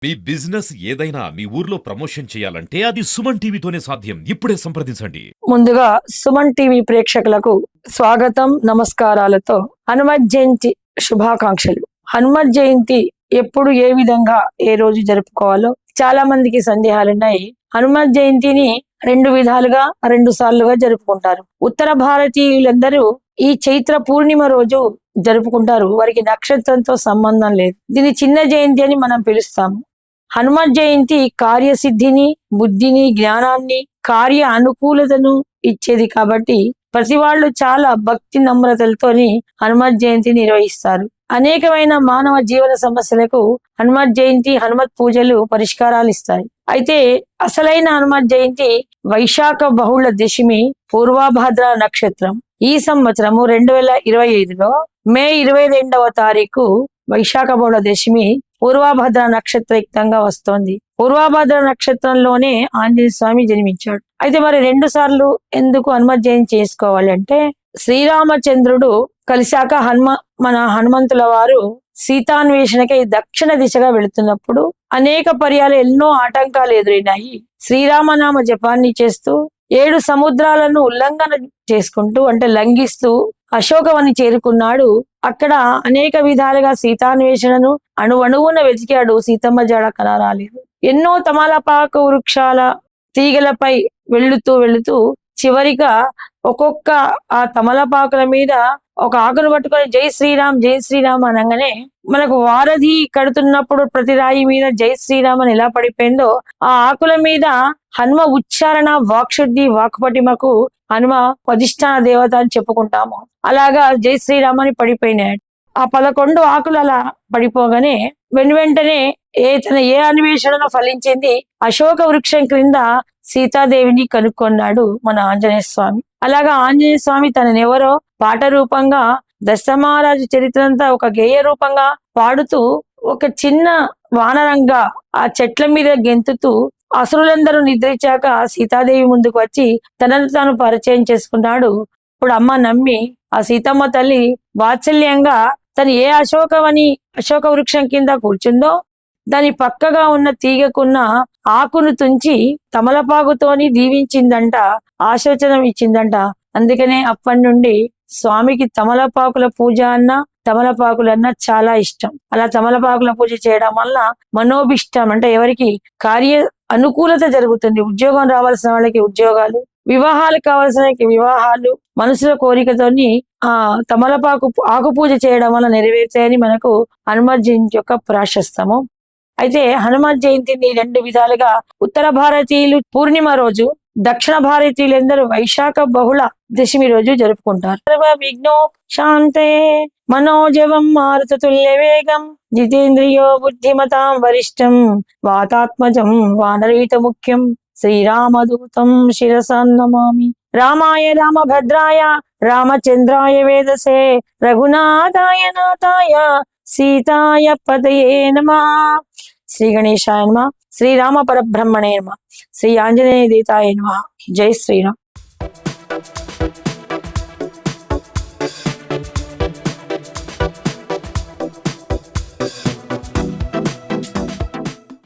మీ business ఏదైనా మీ ఊర్లో promotion చేయాలంటే అది సుమన్ టీవీతోనే సాధ్యం. ఇప్పుడే సంప్రదించండి. ముందుగా సుమన్ టీవీ ప్రేక్షకులకు స్వాగతం, నమస్కారాలతో హనుమత్ జయంతి శుభాకాంక్షలు. హనుమత్ జయంతి ఎప్పుడు, ఏ విధంగా, ఏ రోజు జరుపుకోవాలో చాలా మందికి సందేహాలున్నాయి. హనుమత్ జయంతిని రెండు విధాలుగా, రెండు సార్లుగా జరుపుకుంటారు. ఉత్తర భారతీయులందరూ ఈ చైత్ర పూర్ణిమ రోజు జరుపుకుంటారు. వారికి నక్షత్రంతో సంబంధం లేదు. దీన్ని చిన్న జయంతి అని మనం పిలుస్తాము. హనుమత్ జయంతి కార్యసిద్ధిని, బుద్ధిని, జ్ఞానాన్ని, కార్య అనుకూలతను ఇచ్చేది కాబట్టి ప్రతి వాళ్ళు చాలా భక్తి నమ్రతలతోని హనుమత్ జయంతి నిర్వహిస్తారు. అనేకమైన మానవ జీవన సమస్యలకు హనుమత్ జయంతి, హనుమత్ పూజలు పరిష్కారాలు ఇస్తాయి. అయితే అసలైన హనుమత్ జయంతి వైశాఖ బహుళ దశమి పూర్వభద్ర నక్షత్రం. ఈ సంవత్సరము 2025లో మే 22వ తారీఖు వైశాఖ బహుళ దశమి పూర్వభద్ర నక్షత్రయుక్తంగా వస్తోంది. పూర్వభద్ర నక్షత్రంలోనే ఆంజనేయ స్వామి జన్మించాడు. అయితే మరి 2 సార్లు ఎందుకు హనుమత్ జయంతి చేసుకోవాలి అంటే, శ్రీరామచంద్రుడు కలిశాక మన హనుమంతుల వారు సీతాన్వేషణకై దక్షిణ దిశగా వెళుతున్నప్పుడు అనేక పర్యాలు ఎన్నో ఆటంకాలు ఎదురైనాయి. శ్రీరామనామ జపాన్ని చేస్తూ 7 సముద్రాలను ఉల్లంఘన చేసుకుంటూ, అంటే లంఘిస్తూ అశోకవని చేరుకున్నాడు. అక్కడ అనేక విధాలుగా సీతాన్వేషణను అణువణువున వెతికాడు. సీతమ్మ జాడ కనరాలేదు. ఎన్నో తమలపాకు వృక్షాల తీగలపై వెళుతూ చివరిగా ఒక్కొక్క ఆ తమలపాకుల మీద ఒక ఆకును పట్టుకొని జై శ్రీరామ్, జై శ్రీరామ్ అనగానే మనకు వారధి కడుతున్నప్పుడు ప్రతి రాయి మీద జై శ్రీరామ్ అని ఎలా పడిపోయిందో, ఆ ఆకుల మీద హనుమ ఉచ్చారణ, వాక్శుద్ధి, వాక్పటిమకు హనుమ అధిష్టాన దేవత అని చెప్పుకుంటాము. అలాగా జై శ్రీరామ్ అని పడిపోయినాడు. ఆ 11 ఆకులు అలా పడిపోగానే వెంటనే తన ఏ అన్వేషణలో ఫలించింది, అశోక వృక్షం క్రింద సీతాదేవిని కనుక్కున్నాడు మన ఆంజనేయ స్వామి. అలాగా ఆంజనేయ స్వామి తననెవరో పాట రూపంగా, దశమహారాజు చరిత్ర అంతా ఒక గేయ రూపంగా పాడుతూ, ఒక చిన్న వానరంగా ఆ చెట్ల మీద గెంతుతూ అసురులందరూ నిద్రించాక సీతాదేవి ముందుకు వచ్చి తనను తాను పరిచయం చేసుకున్నాడు. ఇప్పుడు అమ్మ నమ్మి ఆ సీతమ్మ తల్లి వాత్సల్యంగా తను ఏ అశోక వృక్షం కింద కూర్చుందో దాని పక్కగా ఉన్న తీగకున్న ఆకును తుంచి తమలపాకుతోని దీవించిందంట, ఆశోచనం ఇచ్చిందంట. అందుకనే అప్పటి నుండి స్వామికి తమలపాకుల పూజ అన్న, తమలపాకులన్నా చాలా ఇష్టం. అలా తమలపాకుల పూజ చేయడం వల్ల మనోభిష్టం, అంటే ఎవరికి కార్య అనుకూలత జరుగుతుంది. ఉద్యోగం రావాల్సిన వాళ్ళకి ఉద్యోగాలు, వివాహాలు కావాల్సిన వివాహాలు, మనసుల కోరికతోని ఆ తమలపాకు ఆకు పూజ చేయడం వల్ల నెరవేర్తాయని మనకు హనుమత్ జయంతి యొక్క ప్రాశస్తము. అయితే హనుమత్ జయంతిని 2 విధాలుగా, ఉత్తర భారతీయులు పూర్ణిమ రోజు, దక్షిణ భారతీయులందరూ వైశాఖ బహుళ దశమి రోజు జరుపుకుంటారు. విఘ్నో శాంతే మనోజవం మారుతతుల్య వేగం జితేంద్రియో బుద్ధిమతాం వరిష్టం వాతాత్మజం వానరీత ముఖ్యం శ్రీరామదూతం శిరసా నమామి. రామాయ రామభద్రాయ రామచంద్రాయ వేదసే రఘునాథాయ నాథాయ సీతాయ పతయే నమః. శ్రీ గణేశాయ నమః. శ్రీరామ పరబ్రహ్మణే నమః. శ్రీ ఆంజనేయ దేతాయ నమః. జై శ్రీరామ్.